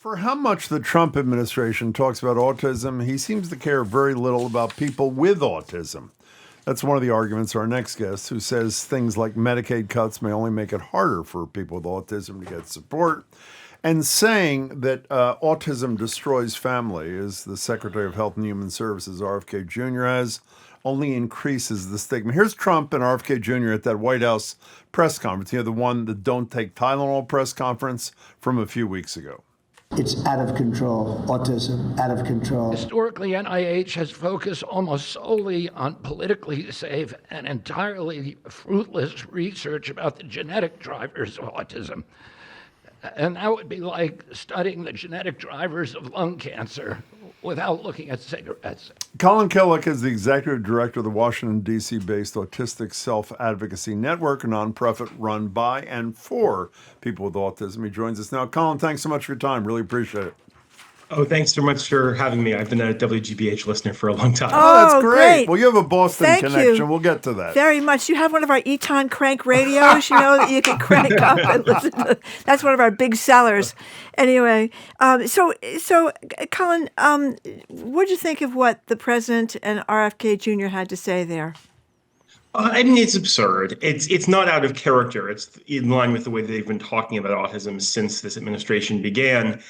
For how much the Trump administration talks about autism, he seems to care very little about people with autism. That's one of the arguments of our next guest, who says things like Medicaid cuts may only make it harder for people with autism to get support, and saying that autism destroys family, as the Secretary of Health and Human Services, RFK Jr., has, only increases the stigma. Here's Trump and RFK Jr. at that White House press conference, the one, the Don't Take Tylenol press conference from a few weeks ago. It's out of control. Autism, out of control. Historically, NIH has focused almost solely on politically safe and entirely fruitless research about the genetic drivers of autism. And that would be like studying the genetic drivers of lung cancer without looking at cigarettes. Colin Killick is the executive director of the Washington, D.C. based Autistic Self Advocacy Network, a nonprofit run by and for people with autism. He joins us now. Colin, thanks so much for your time. Really appreciate it. Oh, thanks so much for having me. I've been a WGBH listener for a long time. Oh, that's great. Well, you have a Boston Thank connection. you. We'll get to that. Very much. You have one of our Eton crank radios, that you can crank up and listen to. That's one of our big sellers. Anyway, so Colin, what did you think of what the president and RFK Jr. had to say there? I mean, it's absurd. It's not out of character. It's in line with the way they've been talking about autism since this administration began.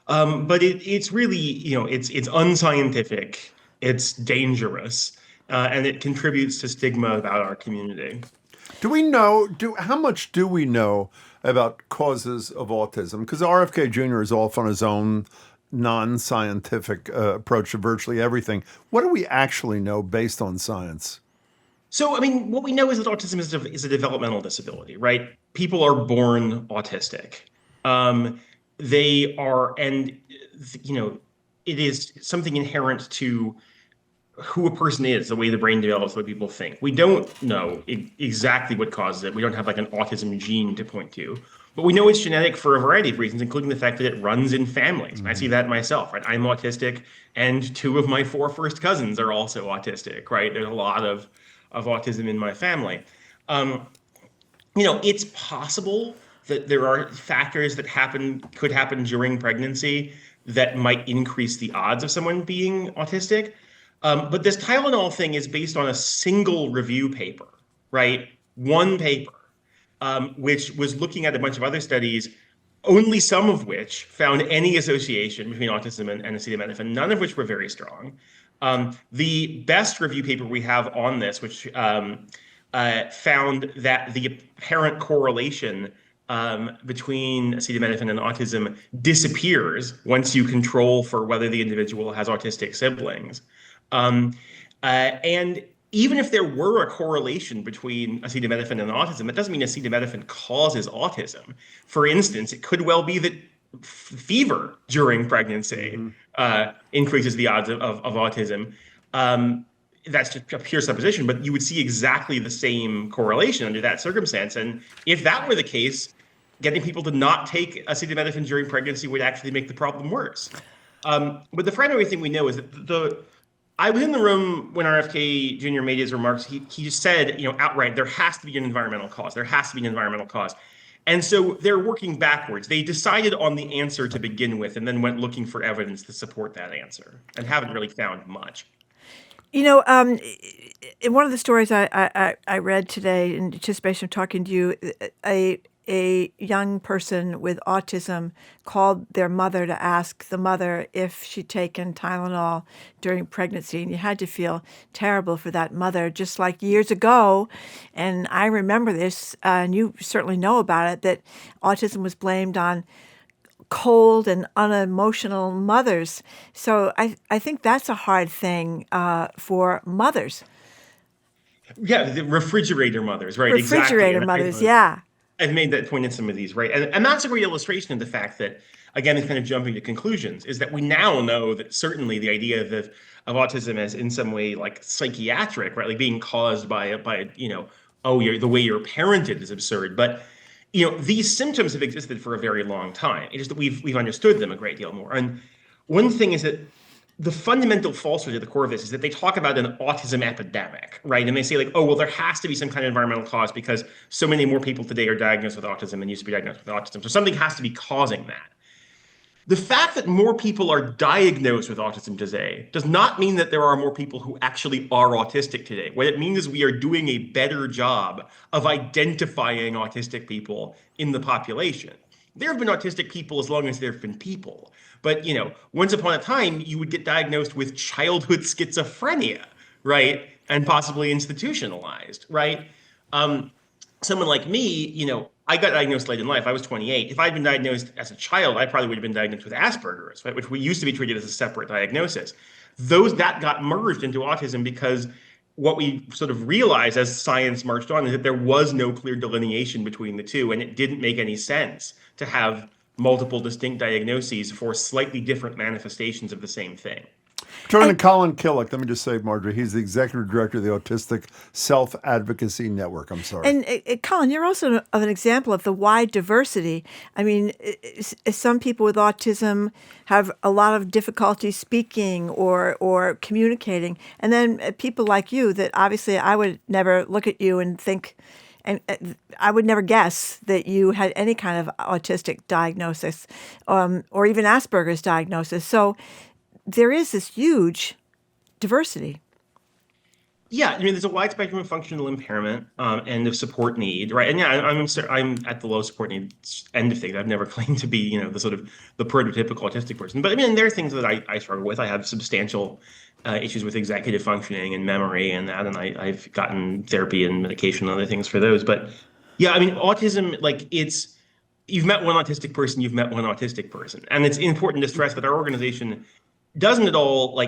But it's really, it's unscientific, it's dangerous, and it contributes to stigma about our community. How much do we know about causes of autism? Because RFK Jr. is off on his own non-scientific approach to virtually everything. What do we actually know based on science? So, I mean, what we know is that autism is a developmental disability, right? People are born autistic. They are, and it is something inherent to who a person is, the way the brain develops, the way people think. We don't know exactly what causes it. We don't have like an autism gene to point to, but we know it's genetic for a variety of reasons, including the fact that it runs in families. Mm-hmm. I see that myself, right? I'm autistic, and 2 of my 4 first cousins are also autistic, right? There's a lot of autism in my family. It's possible that there are factors that could happen during pregnancy that might increase the odds of someone being autistic. But this Tylenol thing is based on a single review paper, right? One paper, which was looking at a bunch of other studies, only some of which found any association between autism and acetaminophen, none of which were very strong. The best review paper we have on this, which found that the apparent correlation between acetaminophen and autism disappears once you control for whether the individual has autistic siblings. And even if there were a correlation between acetaminophen and autism, it doesn't mean acetaminophen causes autism. For instance, it could well be that fever during pregnancy increases the odds of autism. That's just a pure supposition, but you would see exactly the same correlation under that circumstance. And if that were the case, getting people to not take acetaminophen during pregnancy would actually make the problem worse. But the primary thing we know is that I was in the room when RFK Jr. made his remarks. He just said, outright, there has to be an environmental cause. There has to be an environmental cause. And so they're working backwards. They decided on the answer to begin with and then went looking for evidence to support that answer and haven't really found much. In one of the stories I read today in anticipation of talking to you, a young person with autism called their mother to ask the mother if she'd taken Tylenol during pregnancy. And you had to feel terrible for that mother, just like years ago. And I remember this, and you certainly know about it, that autism was blamed on cold and unemotional mothers. So I think that's a hard thing for mothers. Yeah, the refrigerator mothers, right? Refrigerator mothers, yeah. I've made that point in some of these, right? And that's a great illustration of the fact that, again, it's kind of jumping to conclusions, is that we now know that certainly the idea of autism as in some way like psychiatric, right? Like being caused by the way you're parented is absurd. But, these symptoms have existed for a very long time. It is that we've understood them a great deal more. And one thing is that the fundamental falsehood at the core of this is that they talk about an autism epidemic, right? And they say like, oh, well, there has to be some kind of environmental cause because so many more people today are diagnosed with autism than used to be diagnosed with autism. So something has to be causing that. The fact that more people are diagnosed with autism today does not mean that there are more people who actually are autistic today. What it means is we are doing a better job of identifying autistic people in the population. There have been autistic people as long as there have been people. But, once upon a time, you would get diagnosed with childhood schizophrenia, right? And possibly institutionalized, right? Someone like me, I got diagnosed late in life. I was 28. If I'd been diagnosed as a child, I probably would have been diagnosed with Asperger's, right, which we used to be treated as a separate diagnosis. That got merged into autism because what we sort of realized as science marched on is that there was no clear delineation between the two, and it didn't make any sense to have multiple distinct diagnoses for slightly different manifestations of the same thing. Turning to Colin Killick, let me just say, Marjorie, he's the executive director of the Autistic Self Advocacy Network. I'm sorry. And Colin, you're also an example of the wide diversity. I mean, some people with autism have a lot of difficulty speaking or communicating. And then people like you that obviously I would never look at you and think, and I would never guess that you had any kind of autistic diagnosis or even Asperger's diagnosis. So there is this huge diversity. Yeah, there's a wide spectrum of functional impairment and of support need, right? And yeah, I'm at the low support need end of things. I've never claimed to be, the sort of the prototypical autistic person. But there are things that I struggle with. I have substantial issues with executive functioning and memory and that, and I've gotten therapy and medication and other things for those. But yeah, autism, you've met one autistic person, you've met one autistic person, and it's important to stress that our organization doesn't at all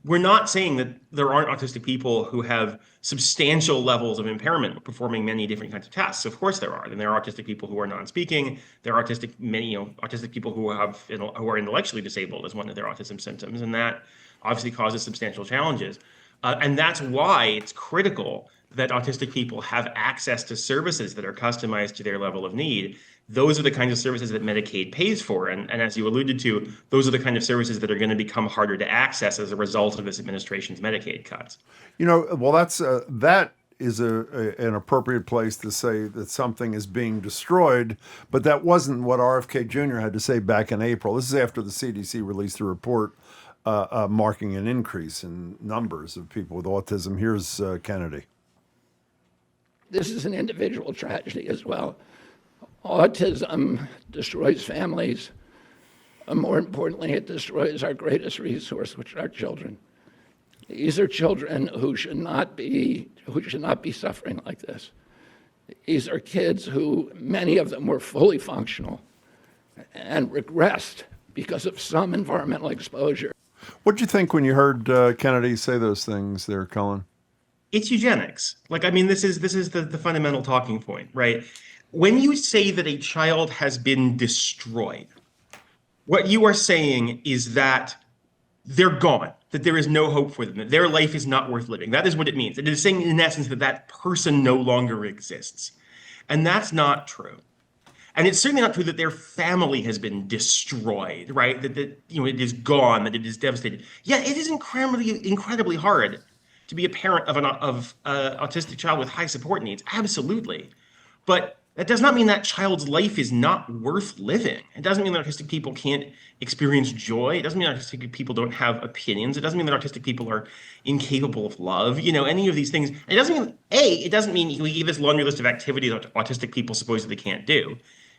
we're not saying that there aren't autistic people who have substantial levels of impairment performing many different kinds of tasks. Of course there are. And there are autistic people who are non-speaking. There are autistic people who are intellectually disabled as one of their autism symptoms, and that obviously causes substantial challenges. And that's why it's critical that autistic people have access to services that are customized to their level of need. Those are the kinds of services that Medicaid pays for. And as you alluded to, those are the kind of services that are going to become harder to access as a result of this administration's Medicaid cuts. Well, that is an appropriate place to say that something is being destroyed, but that wasn't what RFK Jr. had to say back in April. This is after the CDC released a report marking an increase in numbers of people with autism. Here's Kennedy. This is an individual tragedy as well. Autism destroys families. More importantly, it destroys our greatest resource, which are our children. These are children who should not be suffering like this. These are kids who, many of them were fully functional and regressed because of some environmental exposure. What did you think when you heard Kennedy say those things there, Colin? It's eugenics. This is the fundamental talking point, right? When you say that a child has been destroyed, what you are saying is that they're gone, that there is no hope for them, that their life is not worth living. That is what it means. It is saying, in essence, that person no longer exists. And that's not true. And it's certainly not true that their family has been destroyed, right? That it is gone, that it is devastated. Yeah, it is incredibly hard to be a parent of an autistic child with high support needs. Absolutely. But that does not mean that child's life is not worth living. It doesn't mean that autistic people can't experience joy. It doesn't mean that autistic people don't have opinions. It doesn't mean that autistic people are incapable of love, any of these things. It doesn't mean we give this laundry list of activities that autistic people supposedly can't do.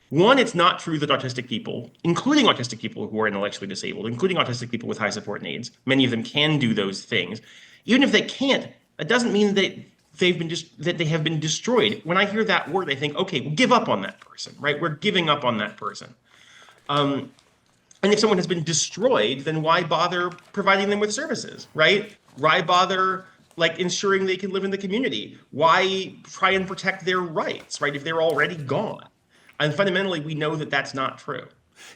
One, it's not true that autistic people, including autistic people who are intellectually disabled, including autistic people with high support needs, many of them can do those things. Even if they can't, it doesn't mean that they have been destroyed. When I hear that word, I think, okay, we'll give up on that person, right? We're giving up on that person. And if someone has been destroyed, then why bother providing them with services, right? Why bother ensuring they can live in the community? Why try and protect their rights, right? If they're already gone. And fundamentally, we know that that's not true.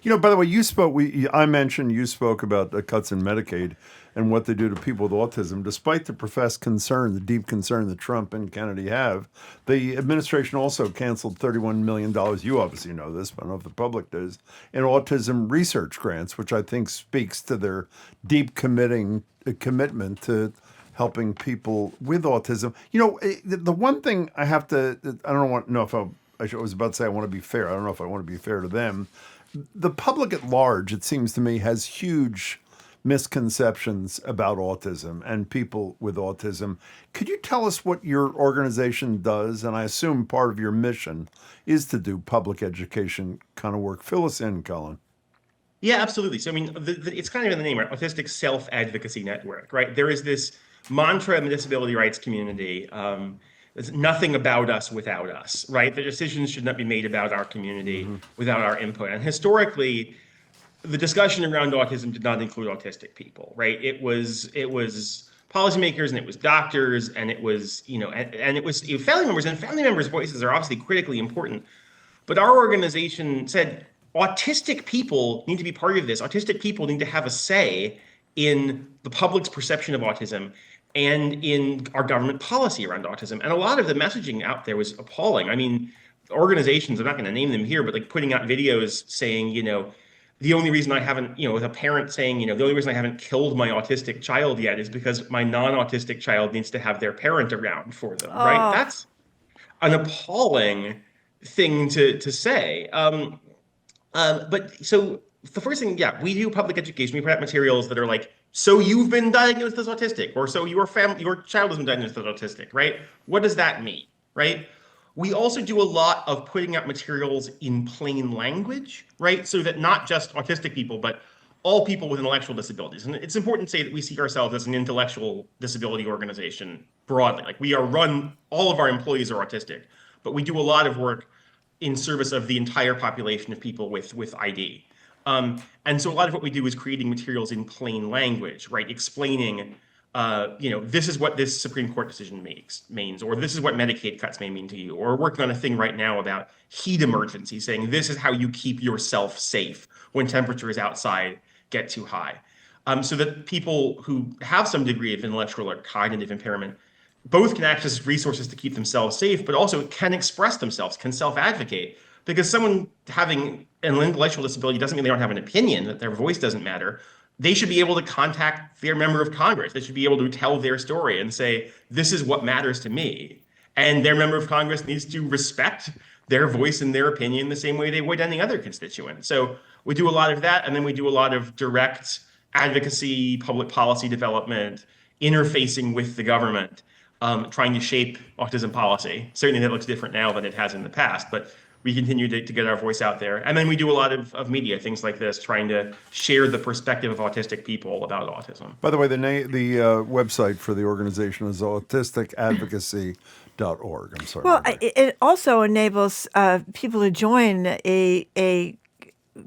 By the way, I mentioned you spoke about the cuts in Medicaid and what they do to people with autism. Despite the professed concern, the deep concern that Trump and Kennedy have, the administration also canceled $31 million, you obviously know this, but I don't know if the public does, in autism research grants, which I think speaks to their deep commitment to helping people with autism. The one thing I have to, I don't know if I was about to say I want to be fair. I don't know if I want to be fair to them. The public at large, it seems to me, has huge misconceptions about autism and people with autism. Could you tell us what your organization does? And I assume part of your mission is to do public education kind of work. Fill us in, Colin. Yeah, absolutely. So, I mean, it's kind of in the name, right? Autistic Self Advocacy Network, right? There is this mantra in the disability rights community. There's nothing about us without us, right? The decisions should not be made about our community without our input. And historically, the discussion around autism did not include autistic people, right? It was policymakers and it was doctors and it was, and it was family members, and family members' voices are obviously critically important. But our organization said autistic people need to be part of this. Autistic people need to have a say in the public's perception of autism and in our government policy around autism. And a lot of the messaging out there was appalling. I mean, organizations, I'm not going to name them here, but like putting out videos saying, the only reason I haven't, with a parent saying, the only reason I haven't killed my autistic child yet is because my non-autistic child needs to have their parent around for them, right? That's an appalling thing to say. But so the first thing, yeah, we do public education. We put out materials that are like, so you've been diagnosed as autistic, or so your child has been diagnosed as autistic, right? What does that mean, right? We also do a lot of putting out materials in plain language, right? So that not just autistic people, but all people with intellectual disabilities. And it's important to say that we see ourselves as an intellectual disability organization broadly. Like all of our employees are autistic, but we do a lot of work in service of the entire population of people with ID. And so a lot of what we do is creating materials in plain language, right? Explaining, this is what this Supreme Court decision means, or this is what Medicaid cuts may mean to you, or we're working on a thing right now about heat emergency, saying this is how you keep yourself safe when temperatures outside get too high. So that people who have some degree of intellectual or cognitive impairment both can access resources to keep themselves safe, but also can express themselves, can self-advocate. Because someone having an intellectual disability doesn't mean they don't have an opinion, that their voice doesn't matter. They should be able to contact their member of Congress. They should be able to tell their story and say, this is what matters to me. And their member of Congress needs to respect their voice and their opinion the same way they would any other constituent. So we do a lot of that. And then we do a lot of direct advocacy, public policy development, interfacing with the government, trying to shape autism policy. Certainly that looks different now than it has in the past, but we continue to get our voice out there. And then we do a lot of media, things like this, trying to share the perspective of autistic people about autism. By the way, the website for the organization is autisticadvocacy.org. I'm sorry. Well, it also enables people to join a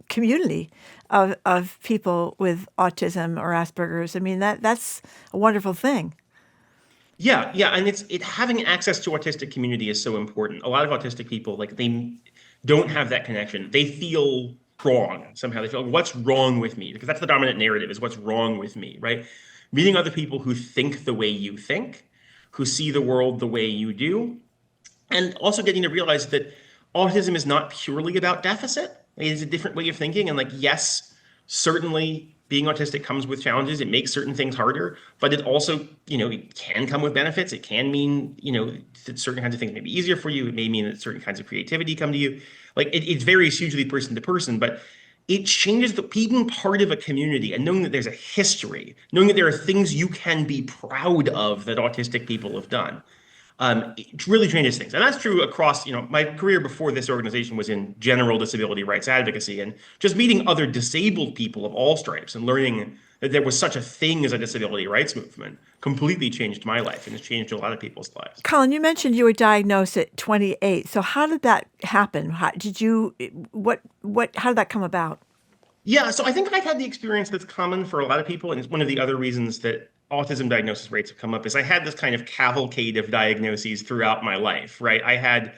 community of people with autism or Asperger's. I mean, that's a wonderful thing. Yeah, and having access to autistic community is so important. A lot of autistic people, like, they don't have that connection. They feel wrong somehow. They feel like, what's wrong with me? Because that's the dominant narrative, is what's wrong with me, right? Meeting other people who think the way you think, who see the world the way you do, and also getting to realize that autism is not purely about deficit. It is a different way of thinking. And yes, certainly being autistic comes with challenges. It makes certain things harder, but it also, it can come with benefits. It can mean, that certain kinds of things may be easier for you. It may mean that certain kinds of creativity come to you. It varies hugely person to person, but it changes being part of a community and knowing that there's a history, knowing that there are things you can be proud of that autistic people have done. It really changes things. And that's true across, my career before this organization was in general disability rights advocacy, and just meeting other disabled people of all stripes and learning that there was such a thing as a disability rights movement completely changed my life, and it's changed a lot of people's lives. Colin, you mentioned you were diagnosed at 28. So how did that happen? How did that come about? Yeah, so I think I've had the experience that's common for a lot of people, and it's one of the other reasons that autism diagnosis rates have come up, is I had this kind of cavalcade of diagnoses throughout my life, right? I have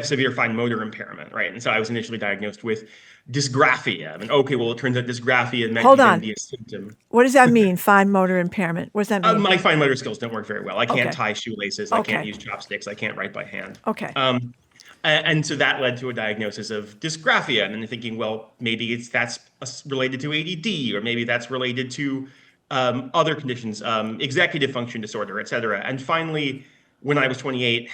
severe fine motor impairment, right? And so I was initially diagnosed with dysgraphia. And okay, well, it turns out dysgraphia might even be a symptom. What does that mean, fine motor impairment? What does that mean? My fine motor skills don't work very well. I can't tie shoelaces. I can't use chopsticks. I can't write by hand. Okay. And so that led to a diagnosis of dysgraphia. And then thinking, well, maybe that's related to ADD, or maybe that's related to other conditions, executive function disorder, et cetera. And finally, when I was 28,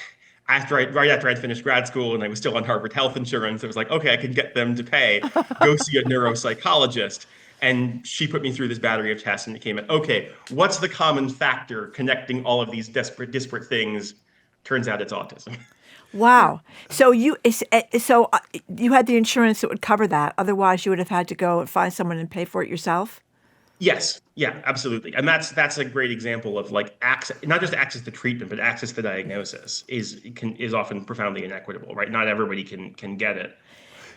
right after I'd finished grad school and I was still on Harvard health insurance, it was like, okay, I could get them to pay, go see a neuropsychologist. And she put me through this battery of tests and it came at, okay, what's the common factor connecting all of these disparate things? Turns out it's autism. Wow. So you had the insurance that would cover that. Otherwise, you would have had to go and find someone and pay for it yourself. Yes, yeah, absolutely. And that's a great example of like access, not just access to treatment, but access to diagnosis is often profoundly inequitable, right? Not everybody can get it.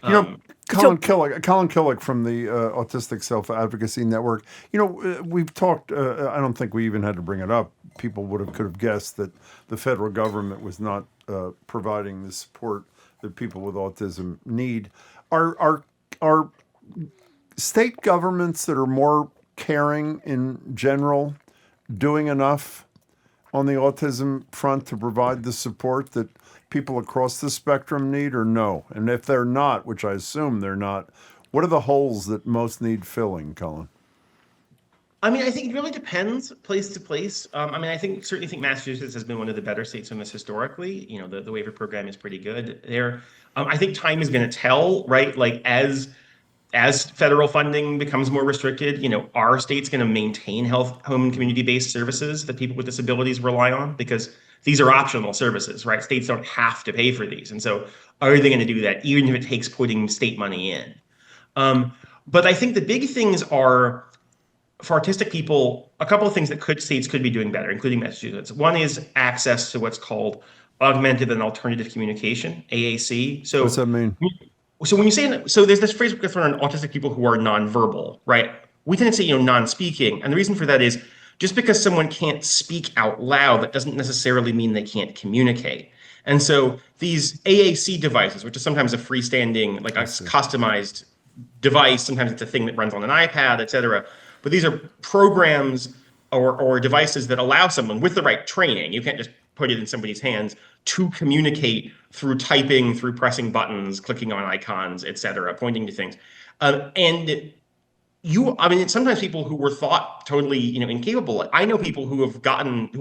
Colin Killick from the Autistic Self Advocacy Network. We've talked. I don't think we even had to bring it up. People could have guessed that the federal government was not providing the support that people with autism need. Are state governments that are more caring in general doing enough on the autism front to provide the support that people across the spectrum need, or no? And if they're not, which I assume they're not, what are the holes that most need filling, Colin? I mean, I think it really depends place to place. I mean, certainly think Massachusetts has been one of the better states on this historically. The waiver program is pretty good there. I think time is going to tell, right? Like as federal funding becomes more restricted, our state's going to maintain health, home, and community-based services that people with disabilities rely on because these are optional services, right? States don't have to pay for these. And so are they going to do that, even if it takes putting state money in? But I think the big things are, for autistic people, a couple of things that states could be doing better, including Massachusetts. One is access to what's called augmented and alternative communication, AAC. So what's that mean? So when you say, so there's this phrase for autistic people who are nonverbal, right? We tend to say, non-speaking. And the reason for that is just because someone can't speak out loud, that doesn't necessarily mean they can't communicate. And so these AAC devices, which is sometimes a freestanding, like a customized device, sometimes it's a thing that runs on an iPad, et cetera. But these are programs or devices that allow someone with the right training, you can't just put it in somebody's hands, to communicate through typing, through pressing buttons, clicking on icons, et cetera, pointing to things. Sometimes people who were thought totally, incapable. I know people who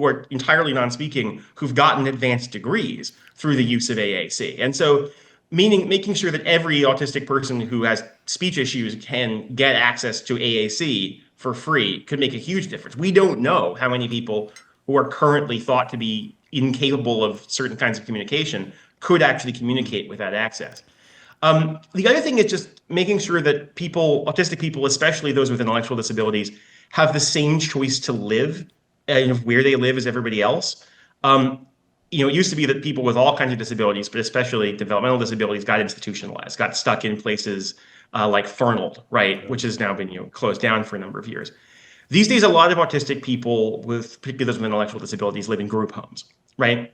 are entirely non-speaking, who've gotten advanced degrees through the use of AAC. And so, making sure that every autistic person who has speech issues can get access to AAC for free could make a huge difference. We don't know how many people who are currently thought to be incapable of certain kinds of communication could actually communicate with that access. The other thing is just making sure that autistic people, especially those with intellectual disabilities, have the same choice to live and where they live as everybody else. It used to be that people with all kinds of disabilities, but especially developmental disabilities, got institutionalized, got stuck in places like Fernald, right, which has now been closed down for a number of years. These days, a lot of autistic people, particularly those with intellectual disabilities, live in group homes, right?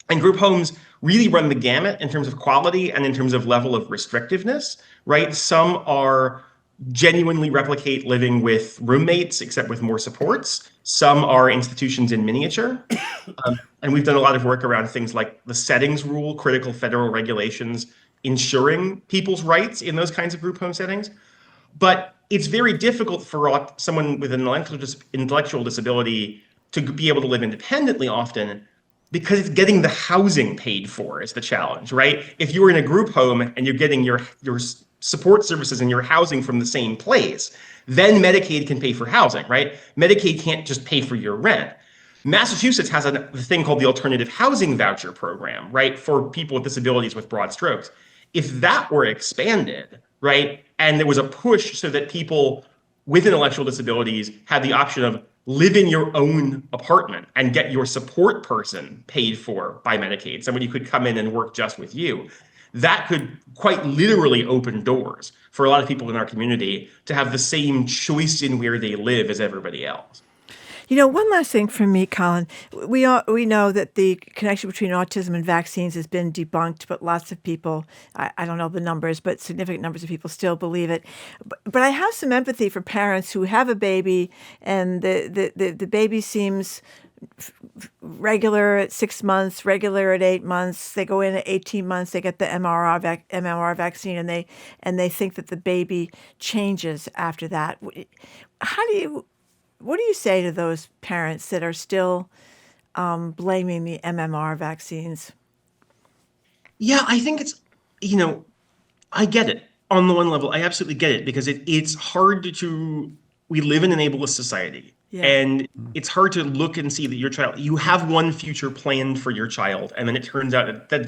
And group homes really run the gamut in terms of quality and in terms of level of restrictiveness, right? Some are genuinely replicate living with roommates, except with more supports. Some are institutions in miniature. And we've done a lot of work around things like the settings rule, critical federal regulations, ensuring people's rights in those kinds of group home settings. But it's very difficult for someone with an intellectual disability to be able to live independently often, because it's getting the housing paid for is the challenge, right? If you're in a group home and you're getting your support services and your housing from the same place, then Medicaid can pay for housing, right? Medicaid can't just pay for your rent. Massachusetts has a thing called the Alternative Housing Voucher Program, right, for people with disabilities with broad strokes. If that were expanded, right, and there was a push so that people with intellectual disabilities had the option of live in your own apartment and get your support person paid for by Medicaid, somebody who could come in and work just with you, that could quite literally open doors for a lot of people in our community to have the same choice in where they live as everybody else. One last thing from me, Colin. We know that the connection between autism and vaccines has been debunked, but lots of people, I don't know the numbers, but significant numbers of people still believe it. But I have some empathy for parents who have a baby and the baby seems regular at 6 months, regular at 8 months. They go in at 18 months, they get the MMR vaccine, and they think that the baby changes after that. What do you say to those parents that are still blaming the MMR vaccines Yeah, I think it's, you know, I get it. On the one level, I absolutely get it because it's hard we live in an ableist society. Yeah. And it's hard to look and see that you have one future planned for your child, and then it turns out that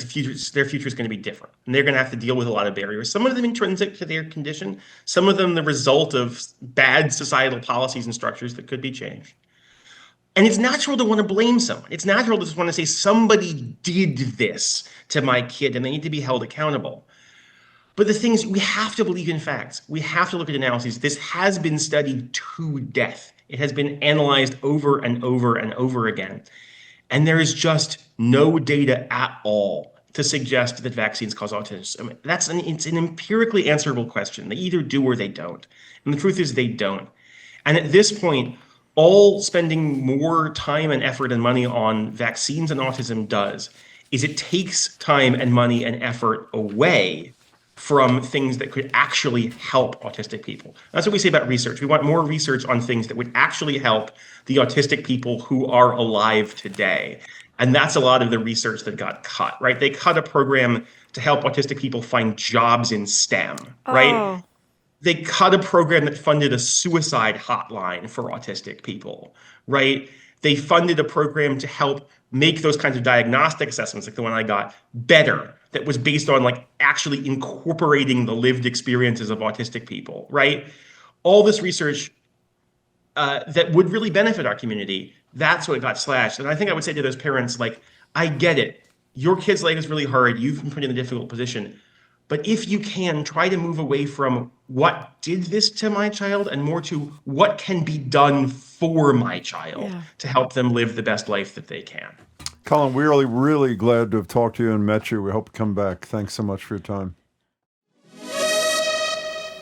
their future is going to be different. And they're going to have to deal with a lot of barriers. Some of them intrinsic to their condition, some of them the result of bad societal policies and structures that could be changed. And it's natural to want to blame someone. It's natural to just want to say somebody did this to my kid and they need to be held accountable. But the thing is, we have to believe in facts. We have to look at analyses. This has been studied to death. It has been analyzed over and over and over again. And there is just no data at all to suggest that vaccines cause autism. It's an empirically answerable question. They either do or they don't. And the truth is they don't. And at this point, all spending more time and effort and money on vaccines and autism does is it takes time and money and effort away from things that could actually help autistic people. That's what we say about research. We want more research on things that would actually help the autistic people who are alive today. And that's a lot of the research that got cut, right? They cut a program to help autistic people find jobs in STEM, right? Oh. They cut a program that funded a suicide hotline for autistic people, right? They funded a program to help make those kinds of diagnostic assessments, like the one I got, better, that was based on like actually incorporating the lived experiences of autistic people, right? All this research that would really benefit our community, that's what got slashed. And I think I would say to those parents, like, I get it. Your kid's life is really hard. You've been put in a difficult position. But if you can, try to move away from what did this to my child and more to what can be done for my child to help them live the best life that they can. Colin, we're really, really glad to have talked to you and met you. We hope to come back. Thanks so much for your time.